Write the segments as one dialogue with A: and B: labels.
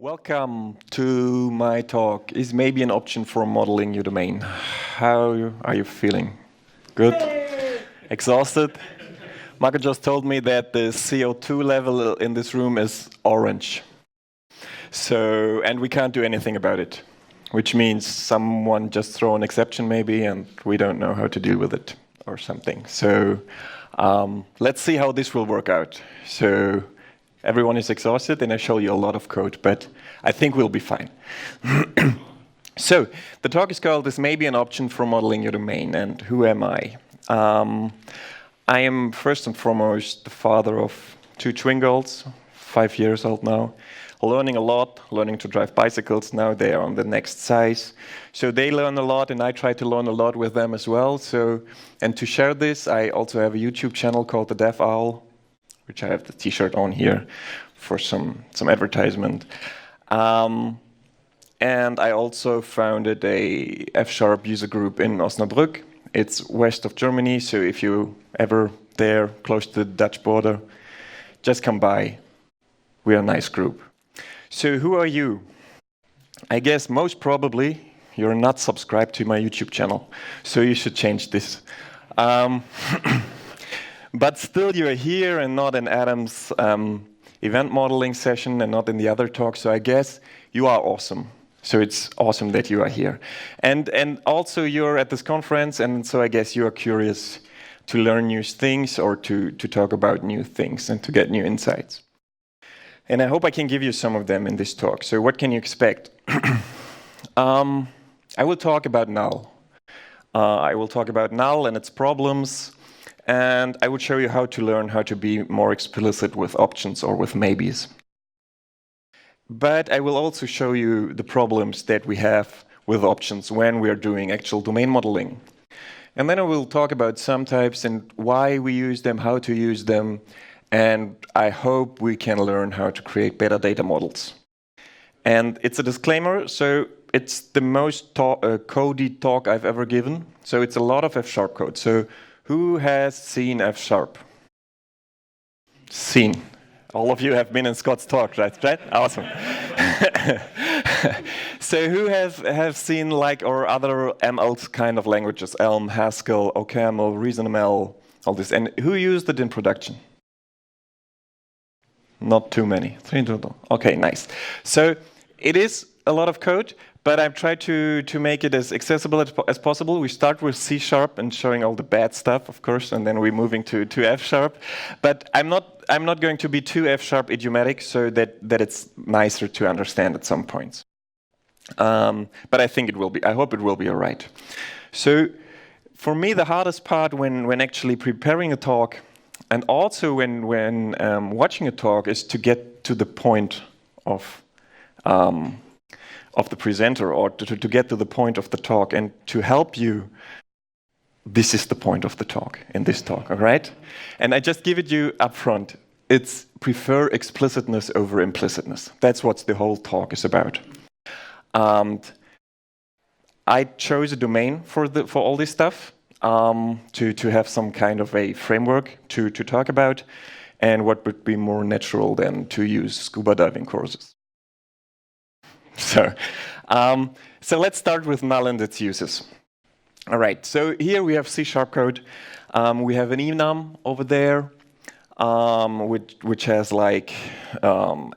A: Welcome to my talk. Is maybe an option for modeling your domain. How are you feeling? Good? Exhausted? Marco just told me that the CO2 level in this room is orange. And we can't do anything about it, which means someone just throw an exception maybe, and we don't know how to deal with it or something. Let's see how this will work out. Everyone is exhausted, and I show you a lot of code, but I think we'll be fine. So, the talk is called "This may be an option for modeling your domain," and who am I? I am first and foremost the father of 2 twin girls, 5 years old now, learning a lot, learning to drive bicycles. Now they are on the next size. So they learn a lot, and I try to learn a lot with them as well. And to share this, I also have a YouTube channel called The Dev Owl, which I have the t-shirt on here for some advertisement. And I also founded a F# user group in Osnabrück. It's west of Germany, so if you ever there, close to the Dutch border, just come by. We're a nice group. So who are you? I guess most probably you're not subscribed to my YouTube channel, so you should change this. But still you're here and not in Adam's event modeling session and not in the other talk, so I guess you are awesome. So it's awesome that you are here. And also you're at this conference, and so I guess you are curious to learn new things or to talk about new things and to get new insights. And I hope I can give you some of them in this talk. So what can you expect? I will talk about Null. I will talk about Null and its problems, and I will show you how to learn how to be more explicit with options or with maybes. But I will also show you the problems that we have with options when we are doing actual domain modeling. And then I will talk about some types and why we use them, how to use them, and I hope we can learn how to create better data models. And it's a disclaimer, so it's the most codey talk I've ever given. So it's a lot of F# code. So who has seen F#? Seen. All of you have been in Scott's talk, right? Awesome. So who have seen or other ML kind of languages? Elm, Haskell, OCaml, ReasonML, all this. And who used it in production? Not too many. 3 total. Okay, nice. So it is a lot of code, but I've tried to make it as accessible as possible. We start with C# and showing all the bad stuff, of course, and then we're moving to F#. But I'm not going to be too F# idiomatic, so that it's nicer to understand at some points. But I think it will be. I hope it will be all right. So for me, the hardest part when actually preparing a talk, and also when watching a talk, is to get to the point of the presenter, or to get to the point of the talk, and to help you. This is the point of the talk, in this talk, all right? And I just give it you up front. It's prefer explicitness over implicitness. That's what the whole talk is about. I chose a domain for all this stuff, to have some kind of a framework to talk about, and what would be more natural than to use scuba diving courses. So let's start with Null and its uses. All right, so here we have C# code. We have an enum over there, which has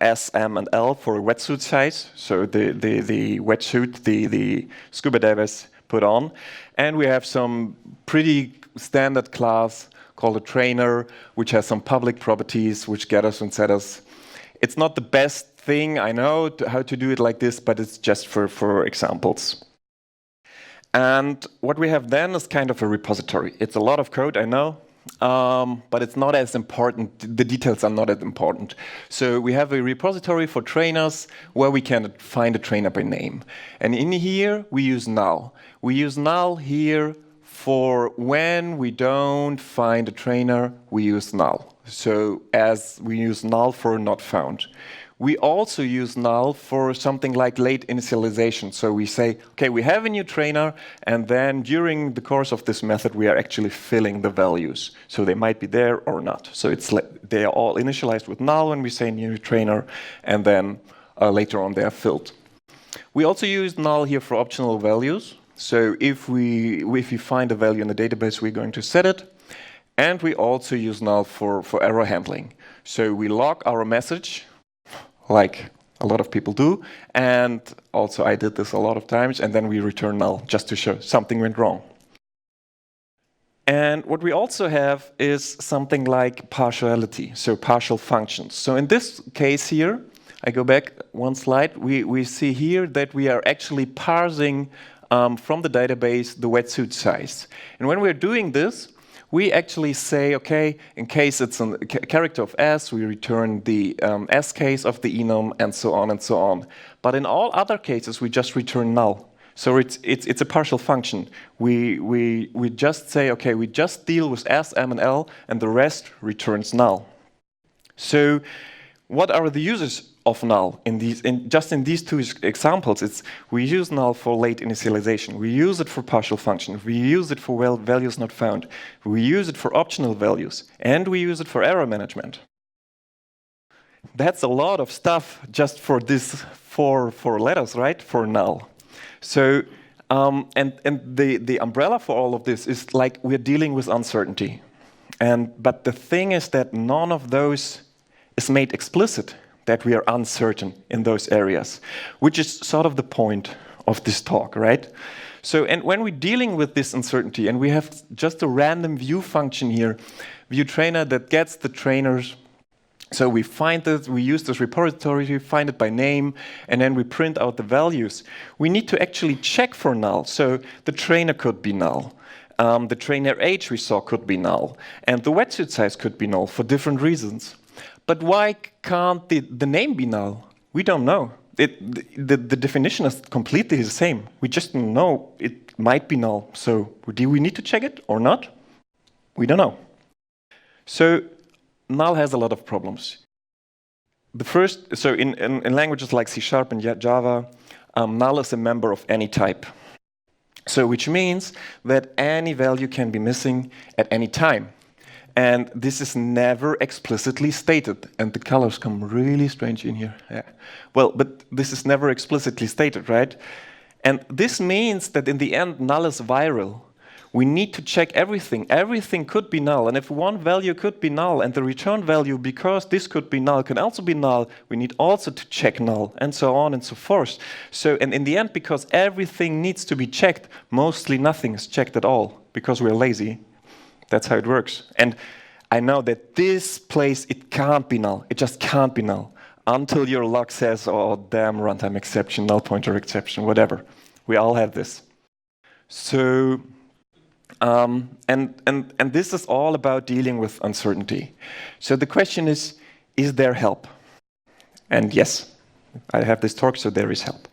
A: S, M, and L for wetsuit size. So the wetsuit the scuba divers put on. And we have some pretty standard class called a trainer, which has some public properties, which getters and setters. It's not the best thing, I know, how to do it like this, but it's just for examples. And what we have then is kind of a repository. It's a lot of code, I know, but it's not as important. The details are not as important. So we have a repository for trainers where we can find a trainer by name. And in here, we use Null. We use Null here for when we don't find a trainer, we use Null. So as we use Null for not found. We also use Null for something like late initialization. So we say, okay, we have a new trainer, and then during the course of this method, we are actually filling the values. So they might be there or not. So they are all initialized with Null when we say new trainer, and then later on they are filled. We also use null here for optional values. So if we find a value in the database, we're going to set it. And we also use null for error handling. So we log our message, like a lot of people do. And also I did this a lot of times. And then we return null just to show something went wrong. And what we also have is something like partiality, so partial functions. So in this case here, I go back one slide, we see here that we are actually parsing from the database the wetsuit size. And when we're doing this, we actually say, okay, in case it's a character of S, we return the S case of the enum, and so on and so on. But in all other cases, we just return null. So it's a partial function. We just say, okay, we just deal with S, M, and L, and the rest returns null. So what are the uses of null just in these two examples? We use null for late initialization. We use it for partial functions. We use it for values not found. We use it for optional values, and we use it for error management. That's a lot of stuff just for this four letters, right? For null. So and the umbrella for all of this is like we're dealing with uncertainty. But the thing is that none of those is made explicit, that we are uncertain in those areas, which is sort of the point of this talk, right? So, and when we're dealing with this uncertainty, and we have just a random view function here, view trainer that gets the trainers. So we find it, we use this repository, we find it by name, and then we print out the values. We need to actually check for null. So the trainer could be null. The trainer age we saw could be null. And the wetsuit size could be null for different reasons. But why can't the name be null? We don't know. The definition is completely the same. We just know it might be null. So do we need to check it or not? We don't know. So null has a lot of problems. The first, so in languages like C# and Java, null is a member of any type. So which means that any value can be missing at any time. And this is never explicitly stated. And the colors come really strange in here. Yeah. Well, but this is never explicitly stated, right? And this means that in the end, null is viral. We need to check everything. Everything could be null. And if one value could be null, and the return value, because this could be null, can also be null, we need also to check null, and so on and so forth. So, and in the end, because everything needs to be checked, mostly nothing is checked at all, because we're lazy. That's how it works. And I know that this place, it can't be null. It just can't be null. Until your log says, oh, damn, runtime exception, null pointer exception, whatever. We all have this. So, and this is all about dealing with uncertainty. So the question is there help? And yes, I have this talk, so there is help.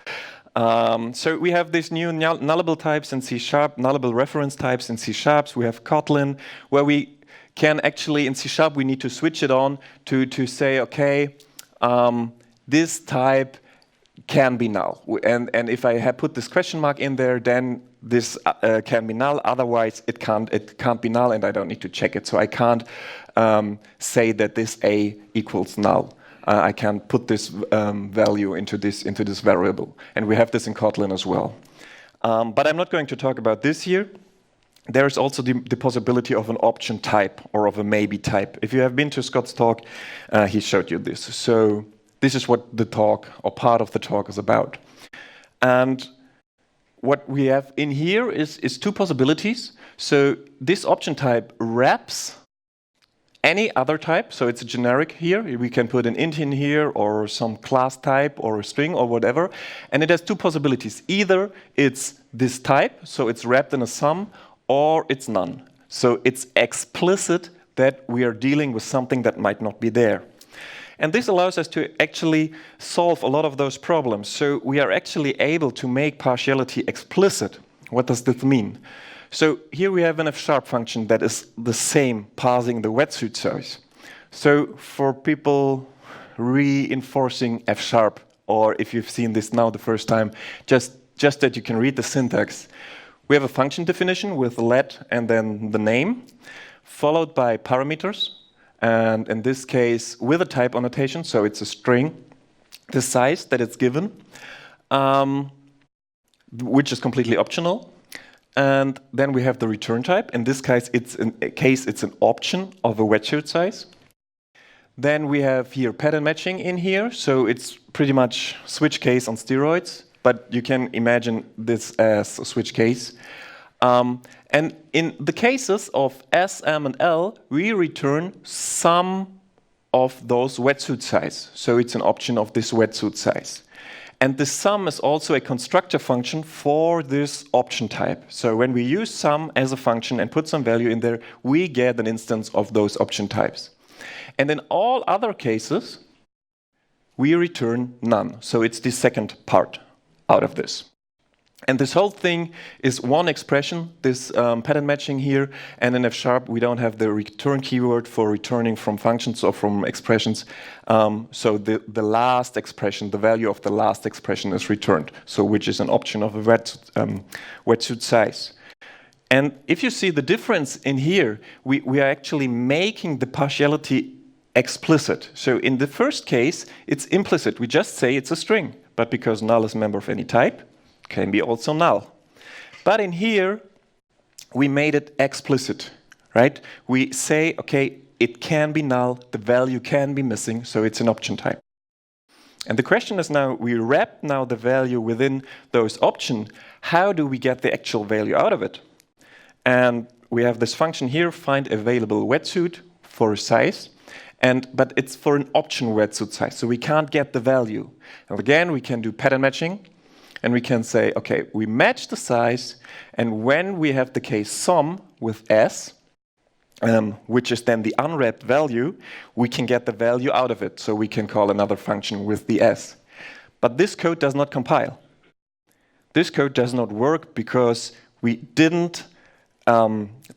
A: So we have these new nullable types in C#, nullable reference types in C#. We have Kotlin, where we can actually, in C#, we need to switch it on to say, okay, this type can be null. And if I have put this question mark in there, then this can be null. Otherwise, it can't be null, and I don't need to check it. So I can't say that this A equals null. I can put this value into this variable. And we have this in Kotlin as well. But I'm not going to talk about this here. There's also the possibility of an option type or of a maybe type. If you have been to Scott's talk, he showed you this. So this is what the talk, or part of the talk, is about. And what we have in here is two possibilities. So this option type wraps any other type, so it's a generic here. We can put an int in here, or some class type, or a string, or whatever. And it has two possibilities. Either it's this type, so it's wrapped in a sum, or it's none. So it's explicit that we are dealing with something that might not be there. And this allows us to actually solve a lot of those problems. So we are actually able to make partiality explicit. What does this mean? So here we have an F# function that is the same, parsing the wetsuit size. So for people reinforcing F#, or if you've seen this now the first time, just that you can read the syntax, we have a function definition with let and then the name, followed by parameters, and in this case with a type annotation, so it's a string. the size that it's given, which is completely optional. And then we have the return type. In this case, it's an option of a wetsuit size. Then we have here pattern matching in here. So it's pretty much switch case on steroids, but you can imagine this as a switch case. And in the cases of S, M, and L, we return some of those wetsuit size. So it's an option of this wetsuit size. And the sum is also a constructor function for this option type. So when we use sum as a function and put some value in there, we get an instance of those option types. And in all other cases, we return none. So it's the second part out of this. And this whole thing is one expression, this pattern matching here. And in F#, we don't have the return keyword for returning from functions or from expressions. So the last expression, the value of the last expression is returned, so which is an option of a wetsuit size. And if you see the difference in here, we are actually making the partiality explicit. So in the first case, it's implicit. We just say it's a string. But because null is a member of any type, can be also null. But in here, we made it explicit, right? We say, okay, it can be null, the value can be missing, so it's an option type. And the question is now, we wrap now the value within those options. How do we get the actual value out of it? And we have this function here, find available wetsuit for a size. But it's for an option wetsuit size, so we can't get the value. And again, we can do pattern matching. And we can say, okay, we match the size, and when we have the case sum with S, which is then the unwrapped value, we can get the value out of it. So we can call another function with the S. But this code does not compile. This code does not work because we didn't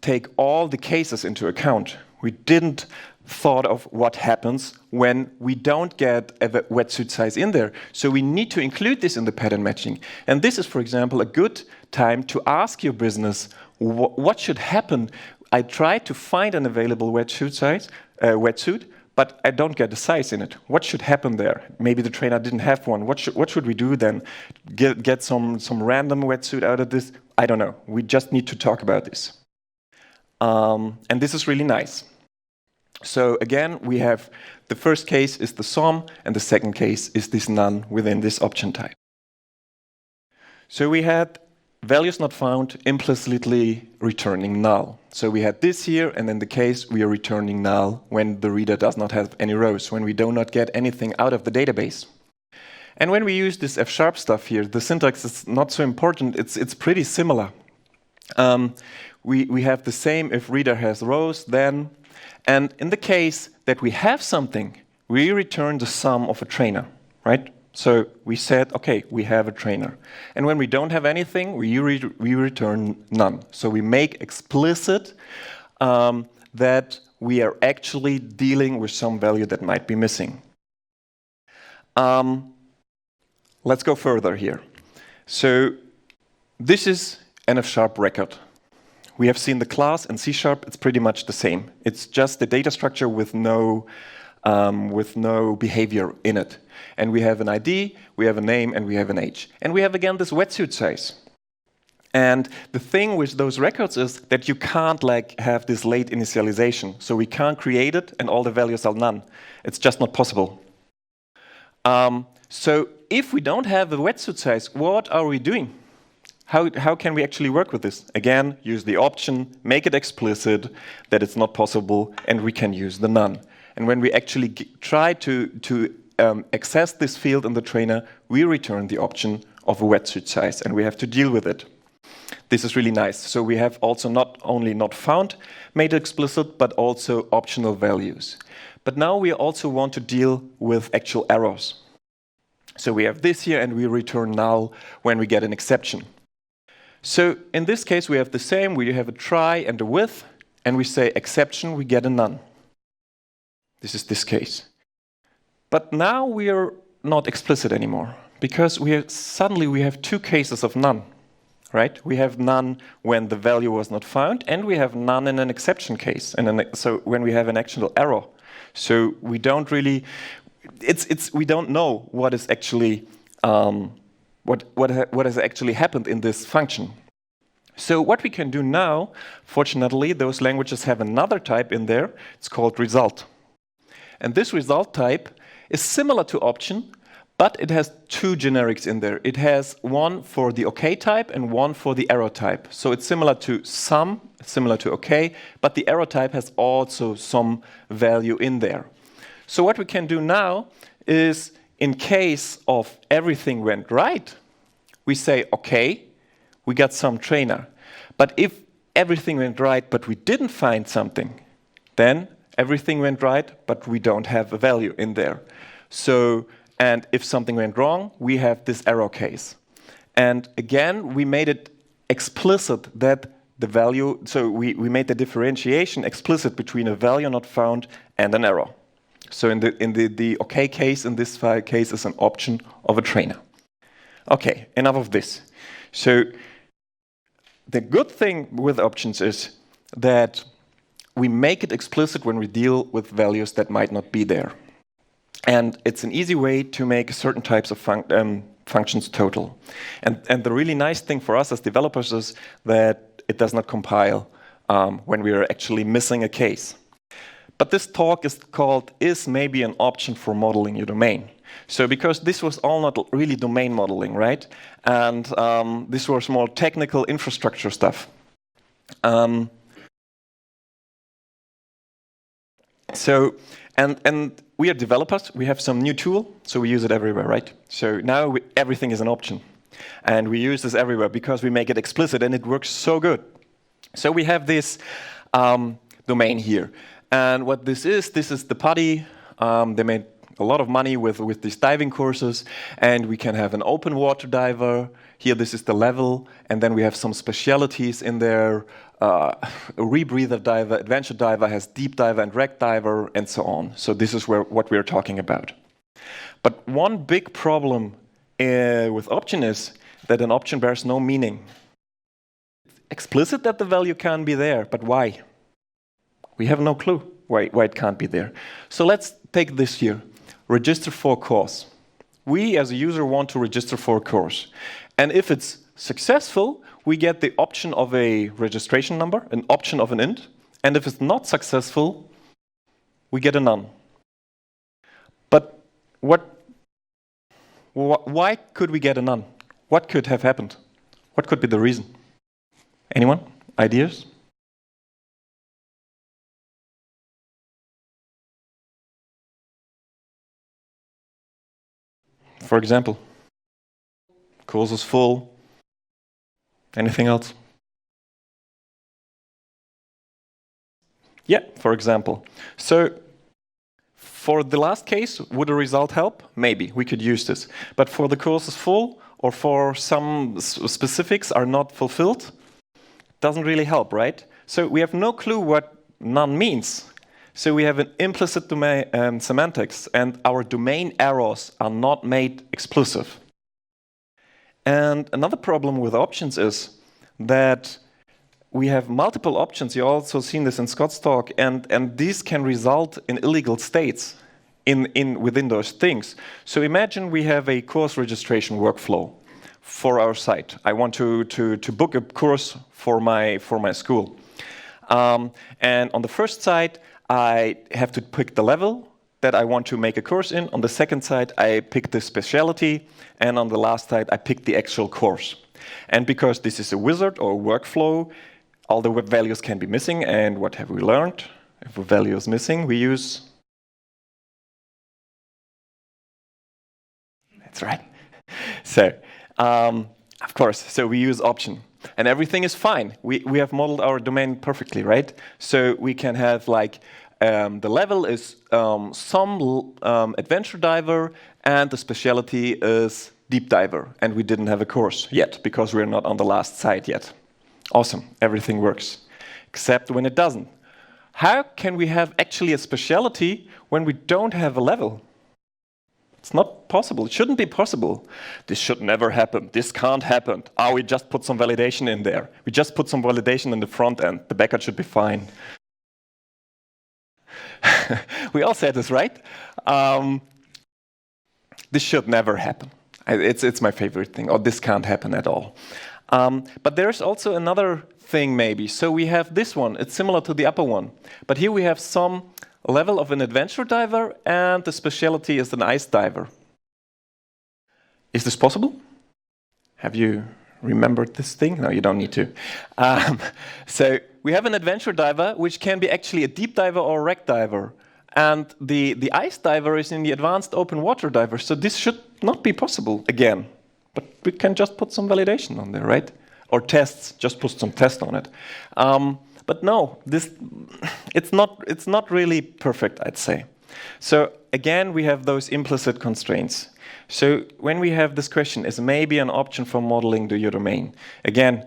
A: take all the cases into account. We didn't thought of what happens when we don't get a wetsuit size in there. So we need to include this in the pattern matching. And this is, for example, a good time to ask your business, what should happen? I try to find an available wetsuit, but I don't get a size in it. What should happen there? Maybe the trainer didn't have one. What should we do then? Get some random wetsuit out of this? I don't know. We just need to talk about this. And this is really nice. So again, we have the first case is the sum, and the second case is this none within this option type. So we had values not found implicitly returning null. So we had this here, and in the case we are returning null when the reader does not have any rows, when we do not get anything out of the database. And when we use this F# stuff here, the syntax is not so important. It's pretty similar. We have the same if reader has rows, then. And in the case that we have something, we return the sum of a trainer, right? So we said, okay, we have a trainer. And when we don't have anything, we return none. So we make explicit that we are actually dealing with some value that might be missing. Let's go further here. So this is an F# record. We have seen the class in C#, it's pretty much the same. It's just the data structure with no behavior in it. And we have an ID, we have a name, and we have an age. And we have, again, this wetsuit size. And the thing with those records is that you can't have this late initialization. So we can't create it, and all the values are none. It's just not possible. So if we don't have a wetsuit size, what are we doing? How can we actually work with this? Again, use the option, make it explicit that it's not possible, and we can use the none. And when we actually try to access this field in the trainer, we return the option of a wetsuit size, and we have to deal with it. This is really nice. So we have also not only not found made explicit, but also optional values. But now we also want to deal with actual errors. So we have this here, and we return null when we get an exception. So in this case, we have the same. We have a try and a with, and we say exception, we get a none. This is this case. But now we are not explicit anymore, because suddenly we have two cases of none, right? We have none when the value was not found, and we have none in an exception case, so when we have an actual error. So we don't really, we don't know what is actually what has actually happened in this function. So what we can do now, fortunately, those languages have another type in there. It's called result. And this result type is similar to option, but it has two generics in there. It has one for the OK type and one for the error type. So it's similar to sum, similar to OK, but the error type has also some value in there. So what we can do now is, in case of everything went right, we say, OK, we got some trainer. But if everything went right, but we didn't find something, then everything went right, but we don't have a value in there. So, and if something went wrong, we have this error case. And again, we made it explicit that the value, so we made the differentiation explicit between a value not found and an error. So in the OK case, in this file case, is an option of a trainer. Okay, enough of this. So the good thing with options is that we make it explicit when we deal with values that might not be there. And it's an easy way to make certain types of functions total. And the really nice thing for us as developers is that it does not compile when we are actually missing a case. But this talk is called "Is maybe an option for modeling your domain?" So because this was all not really domain modeling, right? And this was more technical infrastructure stuff. And we are developers. We have some new tool, so we use it everywhere, right? So now everything is an option. And we use this everywhere because we make it explicit, and it works so good. So we have this domain here. And what this is the PuTTY. They made a lot of money with these diving courses, and we can have an open water diver. Here, this is the level, and then we have some specialities in there. A rebreather diver, adventure diver has deep diver and wreck diver, and so on. So this is what we're talking about. But one big problem with option is that an option bears no meaning. It's explicit that the value can be there, but why? We have no clue why it can't be there. So let's take this here. Register for course. We as a user want to register for a course. And if it's successful, we get the option of a registration number, an option of an int. And if it's not successful, we get a none. But why could we get a none? What could have happened? What could be the reason? Anyone? Ideas? For example, course is full. Anything else? Yeah, for example. So for the last case, would a result help? Maybe, we could use this. But for the course is full, or for some specifics are not fulfilled, doesn't really help, right? So we have no clue what none means. So we have an implicit domain semantics, and our domain errors are not made explicit. And another problem with options is that we have multiple options. You also seen this in Scott's talk, and these can result in illegal states within those things. So imagine we have a course registration workflow for our site. I want to book a course for my school. And on the first side, I have to pick the level that I want to make a course in. On the second side, I pick the specialty. And on the last side, I pick the actual course. And because this is a wizard or a workflow, all the values can be missing. And what have we learned? If a value is missing, we use... That's right. So, of course, so we use option. And everything is fine. We have modeled our domain perfectly, right? So we can have like the level is some adventure diver, and the specialty is deep diver. And we didn't have a course yet because we're not on the last side yet. Awesome, everything works, except when it doesn't. How can we have actually a specialty when we don't have a level? It's not possible. It shouldn't be possible. This should never happen. This can't happen. Oh, we just put some validation in there. We just put some validation in the front end. The backend should be fine. We all said this, right? This should never happen. It's my favorite thing, or this can't happen at all. But there's also another thing maybe. So we have this one, it's similar to the upper one. But here we have some level of an adventure diver, and the specialty is an ice diver. Is this possible? Have you remembered this thing? No, you don't need to. So we have an adventure diver, which can be actually a deep diver or a wreck diver. And the ice diver is in the advanced open water diver. So this should not be possible again. But we can just put some validation on there, right? Or tests, just put some test on it. But no, it's not really perfect, I'd say. So again, we have those implicit constraints. So when we have this question, is maybe an option for modeling your domain? Again,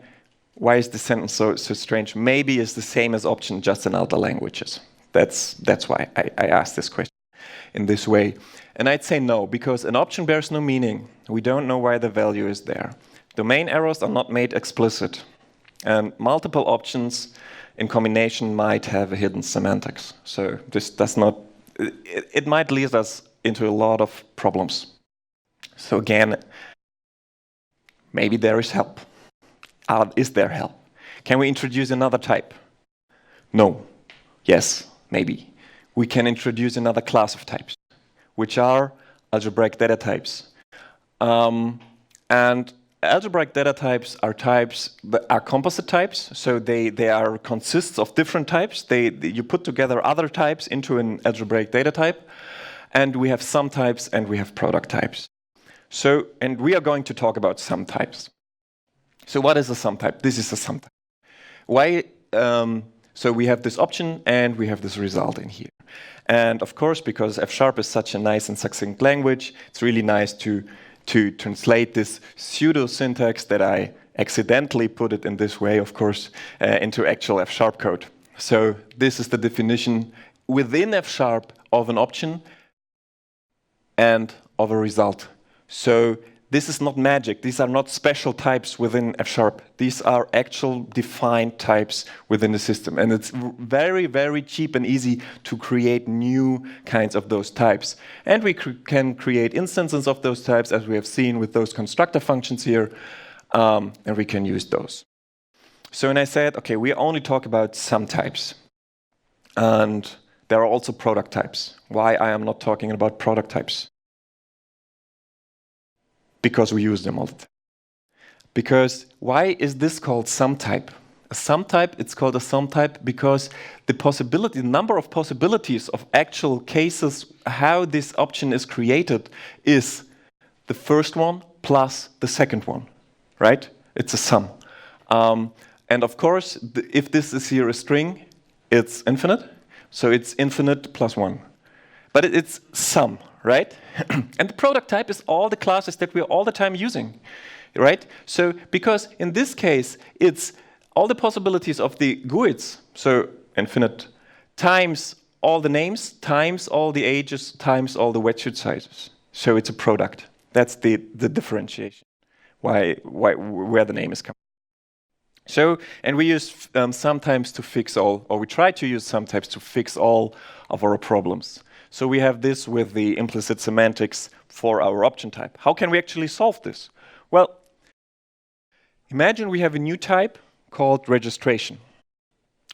A: why is the sentence so strange? Maybe it's the same as option, just in other languages. That's why I asked this question in this way. And I'd say no, because an option bears no meaning. We don't know why the value is there. Domain errors are not made explicit. And multiple options in combination might have a hidden semantics. So this does not, it might lead us into a lot of problems. So again, maybe there is help. Is there help? Can we introduce another type? No. Yes, maybe. We can introduce another class of types, which are algebraic data types. And algebraic data types are types that are composite types, so they consists of different types. You put together other types into an algebraic data type, and we have sum types and we have product types. So, and we are going to talk about sum types. So what is a sum type? This is a sum type. Why? So we have this option and we have this result in here. And of course, because F# is such a nice and succinct language, it's really nice to translate this pseudo syntax that I accidentally put it in this way, of course, into actual F# code. So this is the definition within F# of an option and of a result. So this is not magic. These are not special types within F#. These are actual defined types within the system. And it's very, very cheap and easy to create new kinds of those types. And we can create instances of those types, as we have seen with those constructor functions here, and we can use those. So when I said, okay, we only talk about sum types. And there are also product types. Why I am not talking about product types? Because we use them all the time. Because why is this called sum type? A sum type, it's called a sum type because the number of possibilities of actual cases, how this option is created, is the first one plus the second one, right? It's a sum. And of course, if this is here a string, it's infinite. So it's infinite plus 1. But it's sum, right? And the product type is all the classes that we're all the time using, right? So because in this case, it's all the possibilities of the GUIDs, so infinite, times all the names, times all the ages, times all the wetsuit sizes. So it's a product. That's the differentiation, where the name is coming. So, and we use sometimes to fix all, or we try to use sometimes to fix all of our problems. So we have this with the implicit semantics for our option type. How can we actually solve this? Well, imagine we have a new type called registration,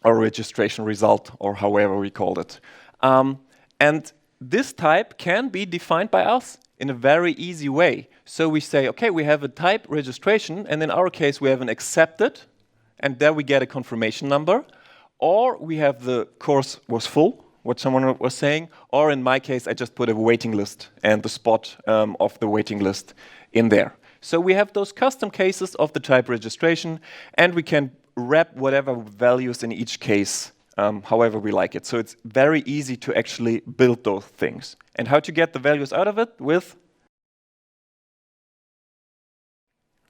A: or registration result, or however we called it. And this type can be defined by us in a very easy way. So we say, okay, we have a type registration, and in our case, we have an accepted, and there we get a confirmation number, or we have the course was full, what someone was saying, or in my case, I just put a waiting list and the spot of the waiting list in there. So we have those custom cases of the type registration, and we can wrap whatever values in each case, however we like it. So it's very easy to actually build those things. And how to get the values out of it? With,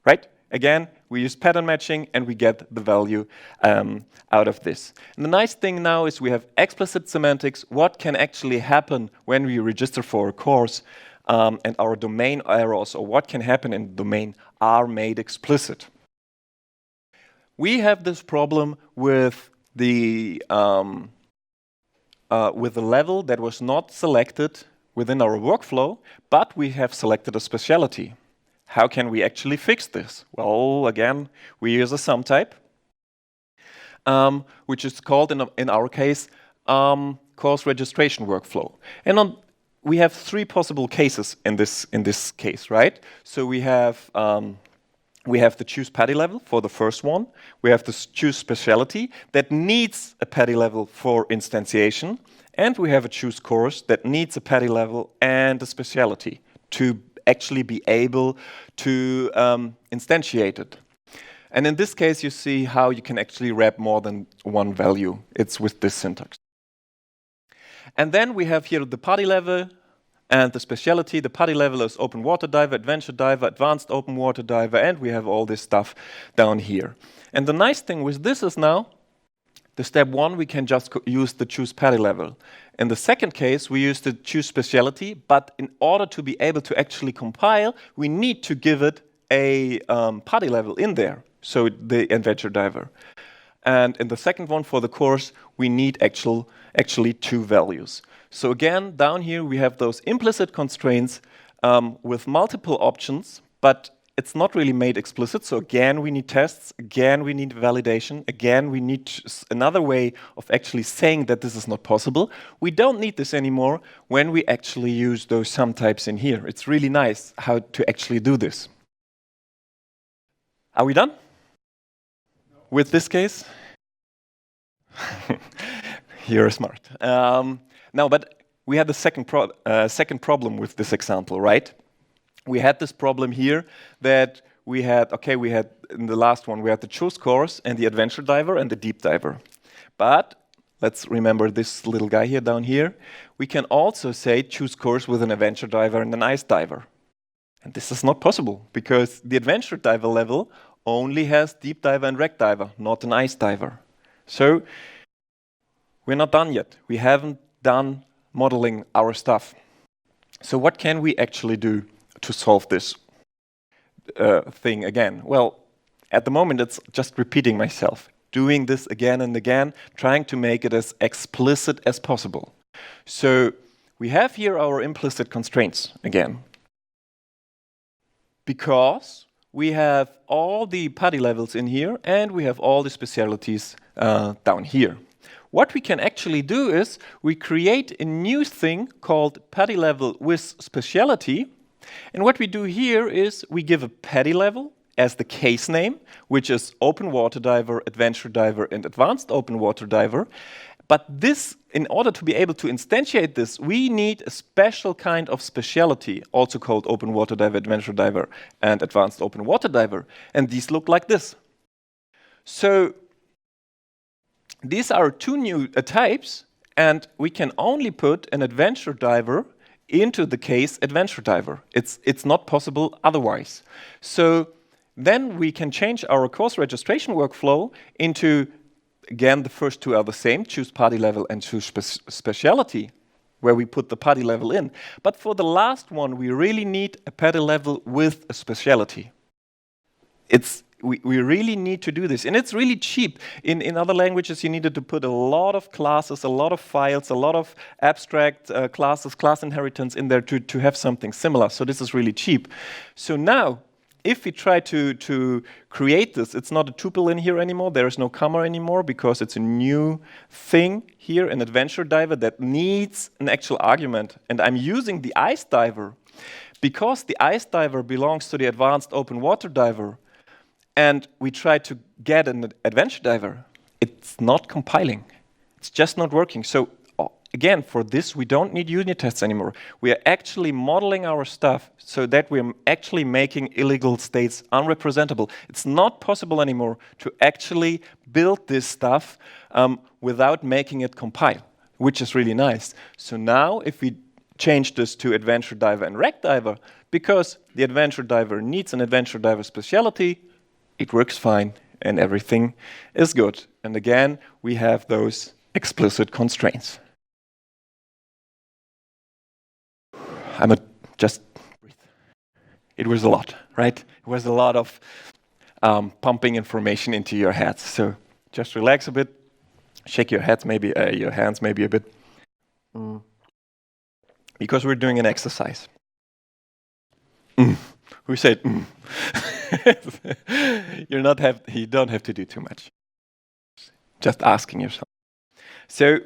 A: right? Again, we use pattern matching and we get the value out of this. And the nice thing now is we have explicit semantics, what can actually happen when we register for a course, and our domain errors, or what can happen in the domain, are made explicit. We have this problem with the level that was not selected within our workflow, but we have selected a specialty. How can we actually fix this? Well, again, we use a sum type, which is called, in our case, course registration workflow. And we have three possible cases in this case, right? So we have the choose PADI level for the first one. We have the choose specialty that needs a PADI level for instantiation. And we have a choose course that needs a PADI level and a specialty to actually be able to instantiate it. And in this case, you see how you can actually wrap more than one value. It's with this syntax. And then we have here the PADI level and the specialty. The PADI level is open water diver, adventure diver, advanced open water diver, and we have all this stuff down here. And the nice thing with this is now, the step one, we can just use the choose PADI level. In the second case, we use the choose specialty, but in order to be able to actually compile, we need to give it a PADI level in there, so the adventure diver. And in the second one, for the course, we need actually two values. So again, down here, we have those implicit constraints with multiple options, but it's not really made explicit. So again, we need tests. Again, we need validation. Again, we need another way of actually saying that this is not possible. We don't need this anymore when we actually use those sum types in here. It's really nice how to actually do this. Are we done with this case? You're smart. No, but we had the second problem with this example, right? We had this problem here that we had in the last one, we had the choose course and the adventure diver and the deep diver. But let's remember this little guy here down here. We can also say choose course with an adventure diver and an ice diver. And this is not possible because the adventure diver level only has deep diver and rec diver, not an ice diver. So we're not done yet. We haven't done modeling our stuff. So what can we actually do to solve this thing again? Well, at the moment, it's just repeating myself, doing this again and again, trying to make it as explicit as possible. So we have here our implicit constraints again, because we have all the PADI levels in here and we have all the specialities down here. What we can actually do is we create a new thing called PADI level with specialty. And what we do here is we give a PADI level as the case name, which is open water diver, adventure diver, and advanced open water diver. But this, in order to be able to instantiate this, we need a special kind of specialty, also called open water diver, adventure diver, and advanced open water diver. And these look like this. So these are two new types, and we can only put an adventure diver into the case adventure diver. It's not possible otherwise. So then we can change our course registration workflow into, again, the first two are the same, choose PADI level and choose specialty, where we put the PADI level in. But for the last one, we really need a PADI level with a specialty. We really need to do this. And it's really cheap. In other languages, you needed to put a lot of classes, a lot of files, a lot of abstract classes, class inheritance in there to have something similar. So this is really cheap. So now, if we try to create this, it's not a tuple in here anymore. There is no comma anymore because it's a new thing here, an adventure diver that needs an actual argument. And I'm using the ice diver because the ice diver belongs to the advanced open water diver. And we try to get an adventure diver. It's not compiling. It's just not working. So again, for this, we don't need unit tests anymore. We are actually modeling our stuff so that we're actually making illegal states unrepresentable. It's not possible anymore to actually build this stuff without making it compile, which is really nice. So now, if we change this to adventure diver and rec diver, because the adventure diver needs an adventure diver specialty, it works fine and everything is good. And again, we have those explicit constraints. Just breathe. It was a lot, right? It was a lot of pumping information into your heads. So just relax a bit, shake your hands maybe a bit. because we're doing an exercise. Who said you don't have to do too much. Just asking yourself. So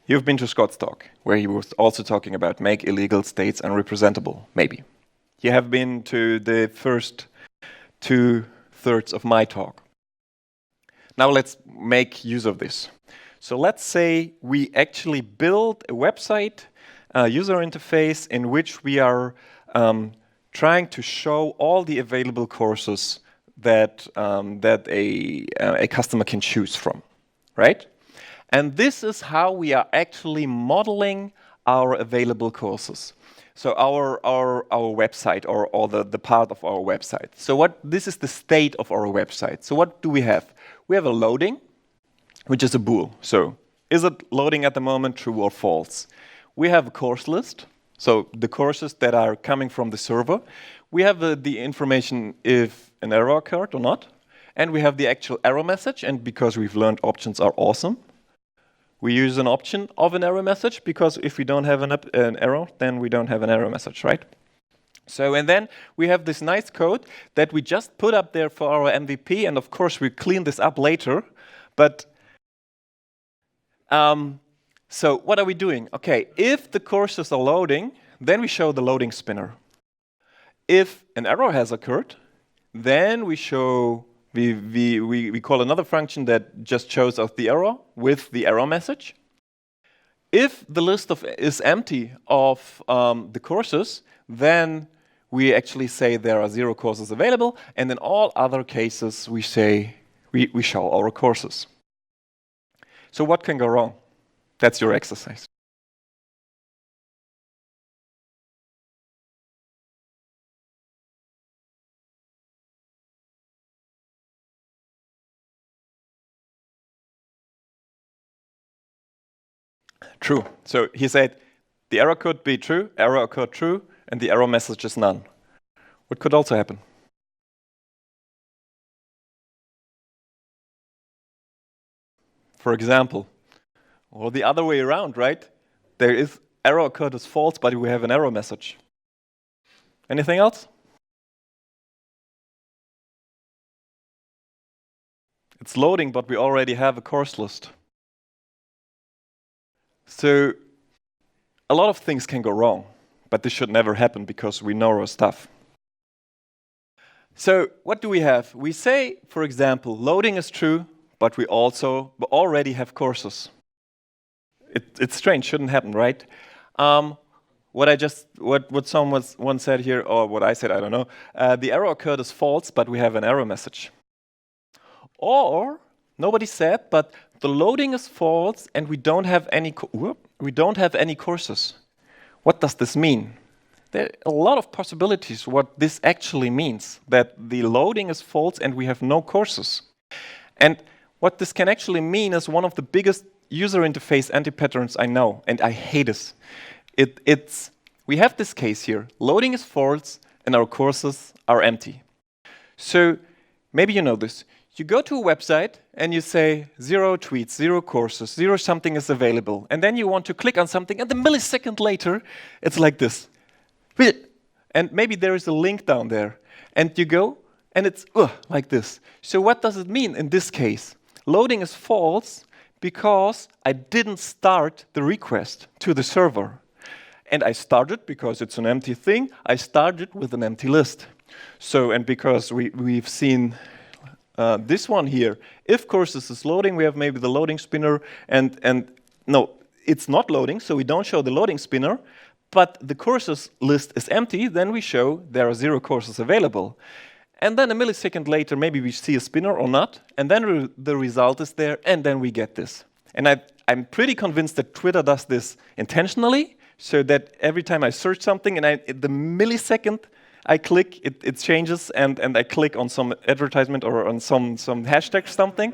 A: you've been to Scott's talk, where he was also talking about make illegal states unrepresentable, maybe. You have been to the first 2/3 of my talk. Now let's make use of this. So let's say we actually build a website, a user interface in which we are trying to show all the available courses that a customer can choose from, right? And this is how we are actually modeling our available courses. So our website or the part of our website. So this is the state of our website. So what do we have? We have a loading, which is a bool. So is it loading at the moment, true or false? We have a course list. So the courses that are coming from the server. We have the information if an error occurred or not. And we have the actual error message. And because we've learned options are awesome, we use an option of an error message, because if we don't have an error, then we don't have an error message, right? So, and then we have this nice code that we just put up there for our MVP, and of course we clean this up later. But so what are we doing? Okay, if the courses are loading, then we show the loading spinner. If an error has occurred, then we show we call another function that just shows us the error with the error message. If the list is empty of the courses, then we actually say there are 0 courses available, and in all other cases we say we show our courses. So what can go wrong? That's your exercise. True. So he said the error could be true, error occurred true, and the error message is none. What could also happen? For example, or the other way around, right? There is error occurred as false, but we have an error message. Anything else? It's loading, but we already have a course list. So a lot of things can go wrong, but this should never happen because we know our stuff. So what do we have? We say, for example, loading is true, but we also already have courses. It's strange, shouldn't happen, right? What someone once said here, or what I said, I don't know. The error occurred as false, but we have an error message. Or nobody said, but the loading is false, and we don't have any courses. What does this mean? There are a lot of possibilities what this actually means, that the loading is false and we have no courses. And what this can actually mean is one of the biggest user interface antipatterns I know, and I hate this. We have this case here. Loading is false and our courses are empty. So maybe you know this. You go to a website and you say 0 tweets, 0 courses, 0 something is available. And then you want to click on something, and a millisecond later, it's like this. And maybe there is a link down there. And you go, and it's like this. So what does it mean in this case? Loading is false because I didn't start the request to the server. And I started, because it's an empty thing, I started with an empty list. So, and because we've seen this one here, if courses is loading, we have maybe the loading spinner, and no, it's not loading, so we don't show the loading spinner, but the courses list is empty, then we show there are 0 courses available. And then a millisecond later, maybe we see a spinner or not, and then the result is there, and then we get this. And I'm pretty convinced that Twitter does this intentionally, so that every time I search something, and the millisecond I click, it changes, and I click on some advertisement or on some hashtag something.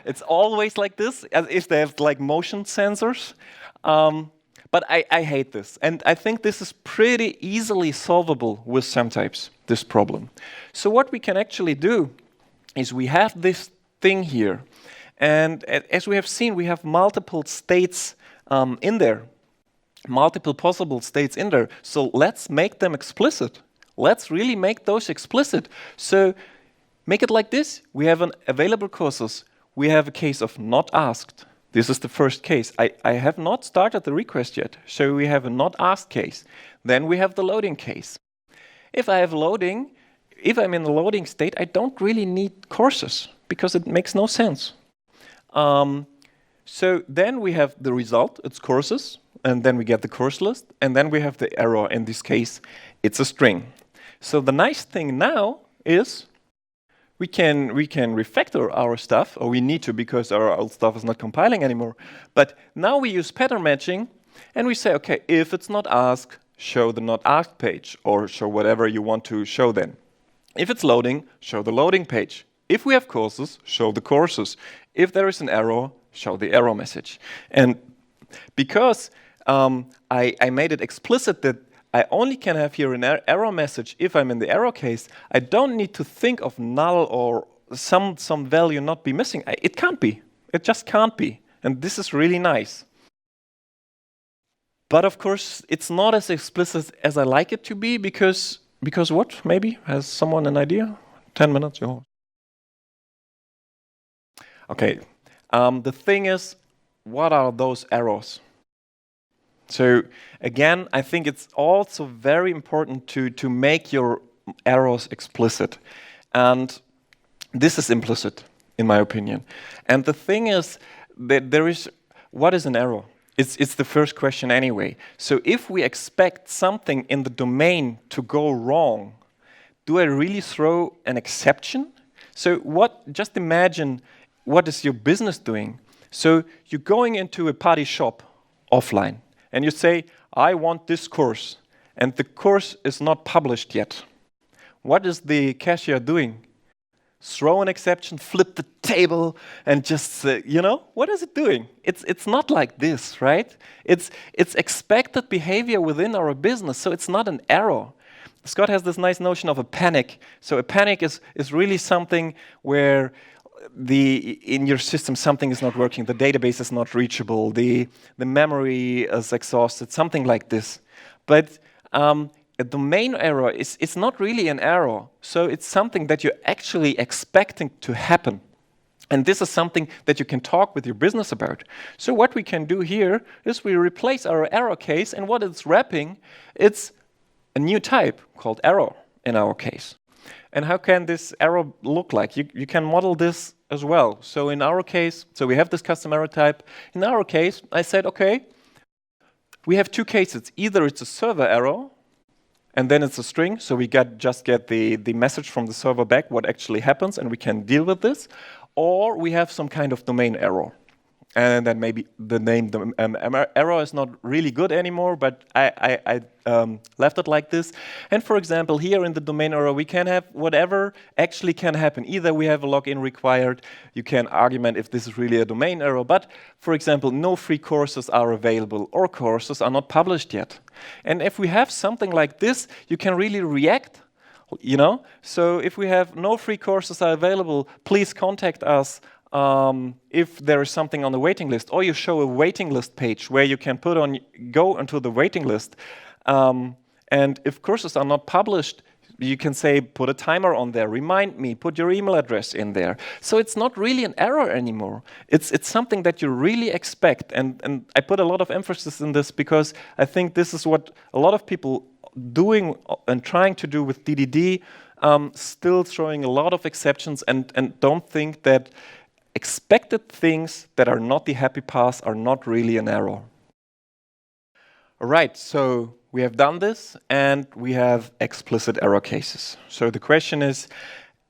A: It's always like this, as if they have like motion sensors. But I hate this. And I think this is pretty easily solvable with SemTypes, this problem. So what we can actually do is we have this thing here. And as we have seen, we have multiple states in there. multiple possible states in there. So let's make them explicit. Let's really make those explicit. So make it like this. We have an available courses. We have a case of not asked. This is the first case. I have not started the request yet. So we have a not asked case. Then we have the loading case. If I have loading, if I'm in the loading state, I don't really need courses because it makes no sense. So then we have the result, it's courses, and then we get the course list, and then we have the error. In this case, it's a string. So the nice thing now is we can refactor our stuff, or we need to because our old stuff is not compiling anymore. But now we use pattern matching, and we say, okay, if it's not asked, show the not asked page, or show whatever you want to show then. If it's loading, show the loading page. If we have courses, show the courses. If there is an error, show the error message. And because I made it explicit that I only can have here an error message if I'm in the error case, I don't need to think of null or some value not be missing. It can't be. It just can't be. And this is really nice. But of course, it's not as explicit as I like it to be because what? Maybe? Has someone an idea? 10 minutes? Oh. Okay. The thing is, what are those errors? So again, I think it's also very important to make your errors explicit. And this is implicit, in my opinion. And the thing is that what is an error? It's the first question anyway. So if we expect something in the domain to go wrong, do I really throw an exception? So just imagine what is your business doing? So you're going into a party shop offline and you say, I want this course, and the course is not published yet. What is the cashier doing? Throw an exception, flip the table, and just, what is it doing? It's not like this, right? It's expected behavior within our business, so it's not an error. Scott has this nice notion of a panic. So a panic is really something where in your system something is not working, the database is not reachable, the memory is exhausted, something like this. But a domain error is not really an error, so it's something that you're actually expecting to happen. And this is something that you can talk with your business about. So what we can do here is we replace our error case, and what it's wrapping, it's a new type called error in our case. And how can this error look like? You can model this as well. So in our case, so we have this custom error type. In our case, I said, okay, we have two cases. Either it's a server error, and then it's a string, so we just get the message from the server back, what actually happens, and we can deal with this. Or we have some kind of domain error. And then maybe the name error is not really good anymore, but I left it like this. And for example, here in the domain error, we can have whatever actually can happen. Either we have a login required, you can argument if this is really a domain error, but for example, no free courses are available or courses are not published yet. And if we have something like this, you can really react. So if we have no free courses are available, please contact us if there is something on the waiting list, or you show a waiting list page where you can go into the waiting list. And if courses are not published, you can say, put a timer on there, remind me, put your email address in there. So it's not really an error anymore. It's something that you really expect. And I put a lot of emphasis in this because I think this is what a lot of people doing and trying to do with DDD, still throwing a lot of exceptions and don't think that expected things that are not the happy path are not really an error. All right, so we have done this and we have explicit error cases. So the question is,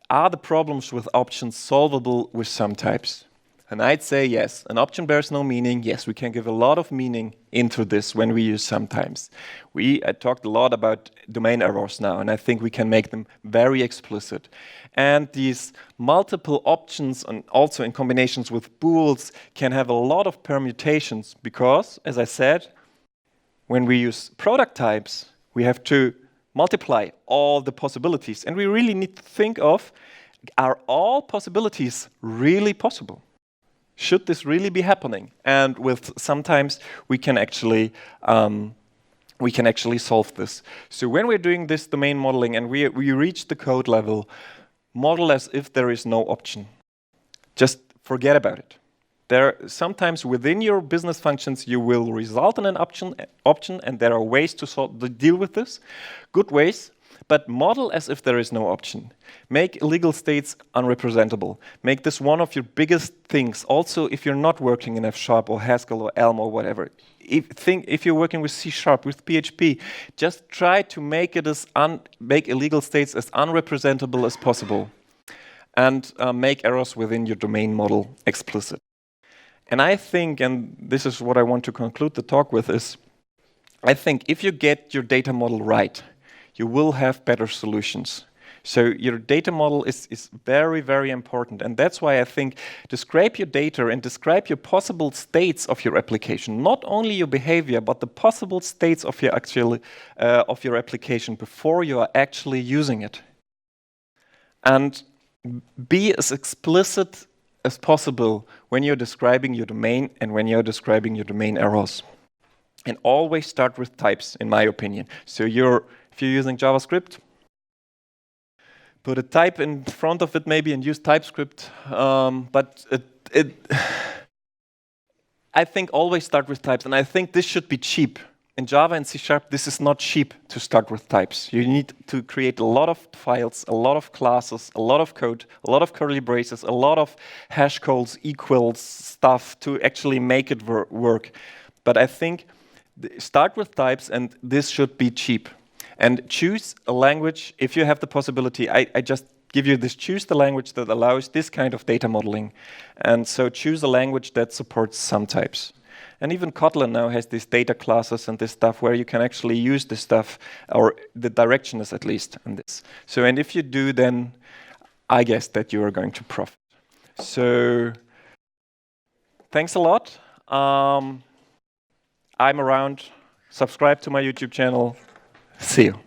A: are the problems with options solvable with some types? And I'd say yes. An option bears no meaning. Yes, we can give a lot of meaning into this when we use sometimes. I talked a lot about domain errors now, and I think we can make them very explicit. And these multiple options, and also in combinations with bools, can have a lot of permutations because, as I said, when we use product types, we have to multiply all the possibilities. And we really need to think of, are all possibilities really possible? Should this really be happening? And with sometimes we can actually solve this. So when we're doing this domain modeling and we reach the code level, model as if there is no option. Just forget about it. Sometimes within your business functions you will result in an option, and there are ways to deal with this, good ways. But model as if there is no option. Make illegal states unrepresentable. Make this one of your biggest things. Also, if you're not working in F# or Haskell or Elm or whatever, if you're working with C#, with PHP, just try to make illegal states as unrepresentable as possible, and make errors within your domain model explicit. And I think, and this is what I want to conclude the talk with, is I think if you get your data model right, you will have better solutions. So your data model is very, very important. And that's why I think describe your data and describe your possible states of your application. Not only your behavior, but the possible states of your application before you are actually using it. And be as explicit as possible when you're describing your domain and when you're describing your domain errors. And always start with types, in my opinion. So if you're using JavaScript, put a type in front of it maybe and use TypeScript. But I think always start with types. And I think this should be cheap. In Java and C#, this is not cheap to start with types. You need to create a lot of files, a lot of classes, a lot of code, a lot of curly braces, a lot of hash codes, equals, stuff to actually make it work. But I think start with types, and this should be cheap. And choose a language, if you have the possibility. I just give you this, choose the language that allows this kind of data modeling. And so choose a language that supports some types. And even Kotlin now has these data classes and this stuff where you can actually use this stuff, or the direction is at least in this. So, and if you do, then I guess that you are going to profit. So, thanks a lot. I'm around. Subscribe to my YouTube channel. See you.